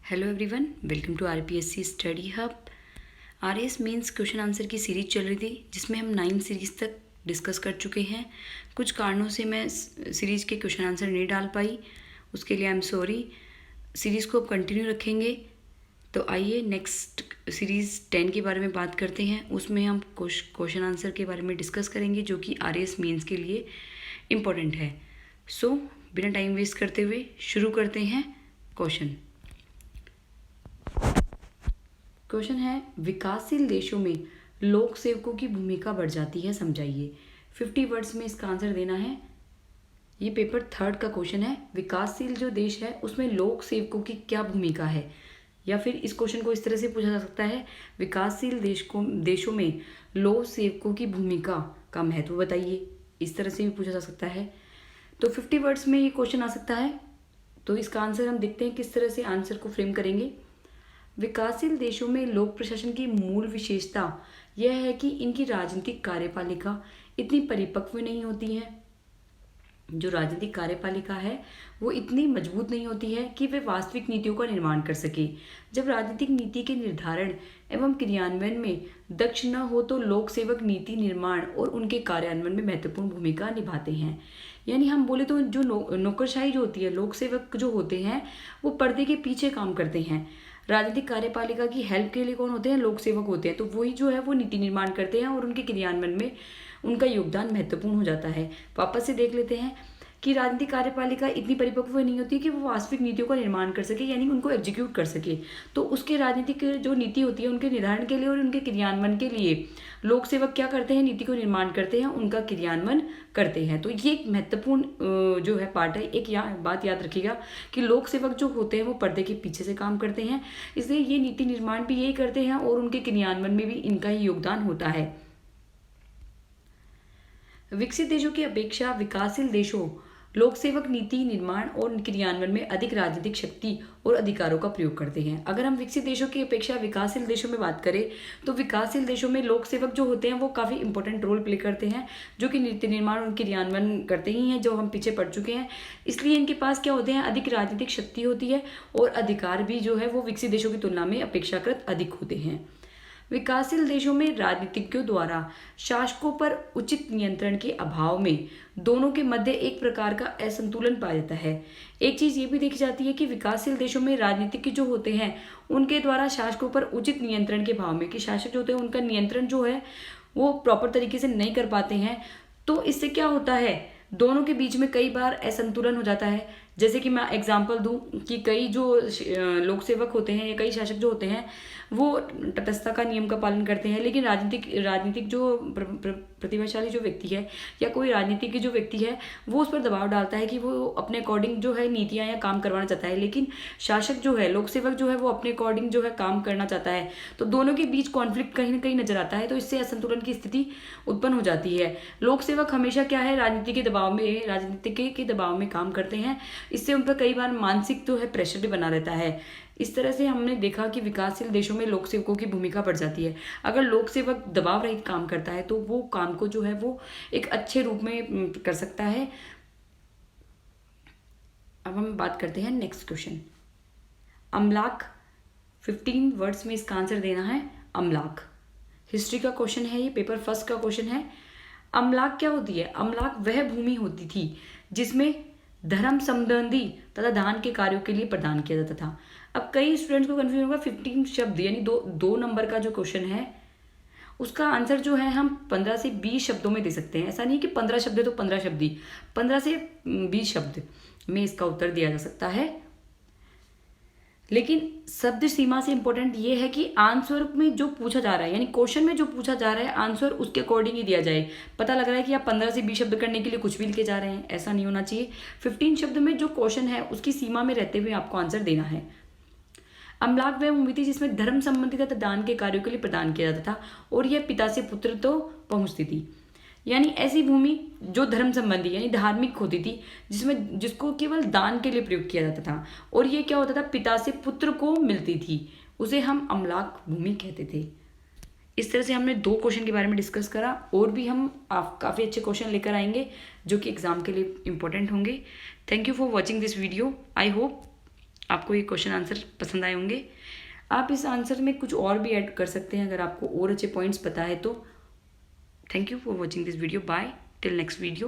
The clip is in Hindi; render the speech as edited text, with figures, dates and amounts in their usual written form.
Hello everyone, welcome to RPSC study hub. RS mains question answer की सीरीज चल रही थी जिसमें हम 9 सीरीज तक डिस्कस कर चुके हैं। कुछ कारणों से मैं सीरीज के क्वेश्चन आंसर नहीं डाल पाई, उसके लिए आई एम सॉरी। सीरीज़ को अब कंटिन्यू रखेंगे। तो आइए नेक्स्ट सीरीज़ 10 के बारे में बात करते हैं। उसमें हम क्वेश्चन आंसर के बारे में डिस्कस करेंगे जो कि आरएस मेंस के लिए इम्पोर्टेंट है। सो बिना टाइम वेस्ट करते हुए शुरू करते हैं। क्वेश्चन है, विकासशील देशों में लोक सेवकों की भूमिका बढ़ जाती है, समझाइए। 50 वर्ड्स में इसका आंसर देना है। ये पेपर 3 का क्वेश्चन है। विकासशील जो देश है उसमें लोक सेवकों की क्या भूमिका है, या फिर इस क्वेश्चन को इस तरह से पूछा जा सकता है, विकासशील देशों में लोक सेवकों की भूमिका का महत्व बताइए। इस तरह से भी पूछा जा सकता है। तो 50 वर्ड्स में ये क्वेश्चन आ सकता है। तो इसका आंसर हम देखते हैं किस तरह से आंसर को फ्रेम करेंगे। विकासशील देशों में लोक प्रशासन की मूल विशेषता यह है कि इनकी राजनीतिक कार्यपालिका इतनी परिपक्व नहीं होती है। जो राजनीतिक कार्यपालिका है वो इतनी मजबूत नहीं होती है कि वे वास्तविक नीतियों का निर्माण कर सके। जब राजनीतिक नीति के निर्धारण एवं क्रियान्वयन में दक्ष न हो तो लोक सेवक नीति निर्माण और उनके कार्यान्वयन में महत्वपूर्ण भूमिका निभाते हैं। यानी हम बोले तो जो नौकरशाही जो होती है, लोक सेवक जो होते हैं वो पर्दे के पीछे काम करते हैं। राजनीतिक कार्यपालिका की हेल्प के लिए कौन होते हैं? लोक सेवक होते हैं। तो वही जो है वो नीति निर्माण करते हैं और उनके क्रियान्वयन में उनका योगदान महत्वपूर्ण हो जाता है। वापस से देख लेते हैं कि राजनीतिक कार्यपालिका इतनी परिपक्व नहीं होती कि वो वास्तविक नीतियों का निर्माण कर सके, यानी उनको एग्जीक्यूट कर सके। तो उसके राजनीतिक जो नीति होती है उनके निर्धारण के लिए और उनके क्रियान्वयन के लिए लोक सेवक क्या करते हैं? नीति को निर्माण करते हैं, उनका क्रियान्वयन करते हैं। तो ये एक महत्वपूर्ण जो है पार्ट है। एक बात याद रखिएगा कि लोक सेवक जो होते हैं वो पर्दे के पीछे से काम करते हैं, इसलिए ये नीति निर्माण भी यही करते हैं और उनके क्रियान्वयन में भी इनका ही योगदान होता है। विकसित देशों की अपेक्षा विकासशील देशों लोक सेवक नीति निर्माण और क्रियान्वयन में अधिक राजनीतिक शक्ति और अधिकारों का प्रयोग करते हैं। अगर हम विकसित देशों की अपेक्षा विकासशील देशों में बात करें तो विकासशील देशों में लोक सेवक जो होते हैं वो काफ़ी इंपॉर्टेंट रोल प्ले करते हैं, जो कि नीति निर्माण और क्रियान्वयन करते ही हैं, जो हम पीछे पढ़ चुके हैं। इसलिए इनके पास क्या होते हैं? अधिक राजनीतिक शक्ति होती है और अधिकार भी जो है वो विकसित देशों की तुलना में अपेक्षाकृत अधिक होते हैं। विकासशील देशों में राजनीतिज्ञों द्वारा शासकों पर उचित नियंत्रण के अभाव में दोनों के मध्य एक प्रकार का असंतुलन पाया जाता है। एक चीज़ ये भी देखी जाती है कि विकासशील देशों में राजनीतिज्ञ जो होते हैं उनके द्वारा शासकों पर उचित नियंत्रण के भाव में, कि शासक जो होते हैं उनका नियंत्रण जो है वो प्रॉपर तरीके से नहीं कर पाते हैं। तो इससे क्या होता है? दोनों के बीच में कई बार असंतुलन हो जाता है। जैसे कि मैं एग्जांपल दूं कि कई जो लोक सेवक होते हैं या कई शासक जो होते हैं वो तटस्थता का नियम का पालन करते हैं, लेकिन राजनीतिक जो प्रतिभाशाली जो व्यक्ति है या कोई राजनीतिक जो व्यक्ति है वो उस पर दबाव डालता है कि वो अपने अकॉर्डिंग जो है नीतियां या काम करवाना चाहता है, लेकिन शासक जो है, लोक सेवक जो है वो अपने अकॉर्डिंग जो है काम करना चाहता है। तो दोनों के बीच कॉन्फ्लिक्ट कहीं ना कहीं नजर आता है। तो इससे असंतुलन की स्थिति उत्पन्न हो जाती है। लोक सेवक हमेशा क्या है? राजनीति के दबाव में काम करते हैं। इससे उन पर कई बार मानसिक जो है प्रेशर भी बना रहता है। इस तरह से हमने देखा कि विकासशील देशों में लोक सेवकों की भूमिका बढ़ जाती है। अगर लोक सेवक दबाव रहित काम करता है तो वो काम को जो है वो एक अच्छे रूप में कर सकता है। अब हम बात करते हैं नेक्स्ट क्वेश्चन, अमलाक। 15 वर्ड्स में इसका आंसर देना है अमलाक। हिस्ट्री का क्वेश्चन है, ये पेपर 1 का क्वेश्चन है। अमलाक क्या होती है? अमलाक वह भूमि होती थी जिसमें धर्म संबंधी तथा दान के कार्यों के लिए प्रदान किया जाता था। अब कई स्टूडेंट्स को कंफ्यूजन होगा, 15 शब्द यानी दो नंबर का जो क्वेश्चन है उसका आंसर जो है हम 15 से 20 शब्दों में दे सकते हैं। ऐसा नहीं कि 15 शब्द है तो 15 शब्द ही, 15 से 20 शब्द में इसका उत्तर दिया जा सकता है। लेकिन शब्द सीमा से इंपॉर्टेंट ये है कि आंसर में जो पूछा जा रहा है, यानी क्वेश्चन में जो पूछा जा रहा है आंसर उसके अकॉर्डिंग ही दिया जाए। पता लग रहा है कि आप 15 से 20 शब्द करने के लिए कुछ भी लिखे जा रहे हैं, ऐसा नहीं होना चाहिए। 15 शब्द में जो क्वेश्चन है उसकी सीमा में रहते हुए आपको आंसर देना है। अमलाक वह भूमि थी जिसमें धर्म संबंधी तथा दान के कार्यों के लिए प्रदान किया जाता था और यह पिता से पुत्र तो पहुंचती थी। यानी ऐसी भूमि जो धर्म संबंधी यानी धार्मिक होती थी, जिसको केवल दान के लिए प्रयोग किया जाता था और ये क्या होता था? पिता से पुत्र को मिलती थी, उसे हम अमलाक भूमि कहते थे। इस तरह से हमने 2 क्वेश्चन के बारे में डिस्कस करा, और भी हम काफ़ी अच्छे क्वेश्चन लेकर आएंगे जो कि एग्जाम के लिए इंपॉर्टेंट होंगे। Thank you for watching this video. I hope आपको ये क्वेश्चन आंसर पसंद आए होंगे। आप इस आंसर में कुछ और भी ऐड कर सकते हैं अगर आपको और अच्छे पॉइंट्स पता है तो। Thank you for watching this video. Bye till next video.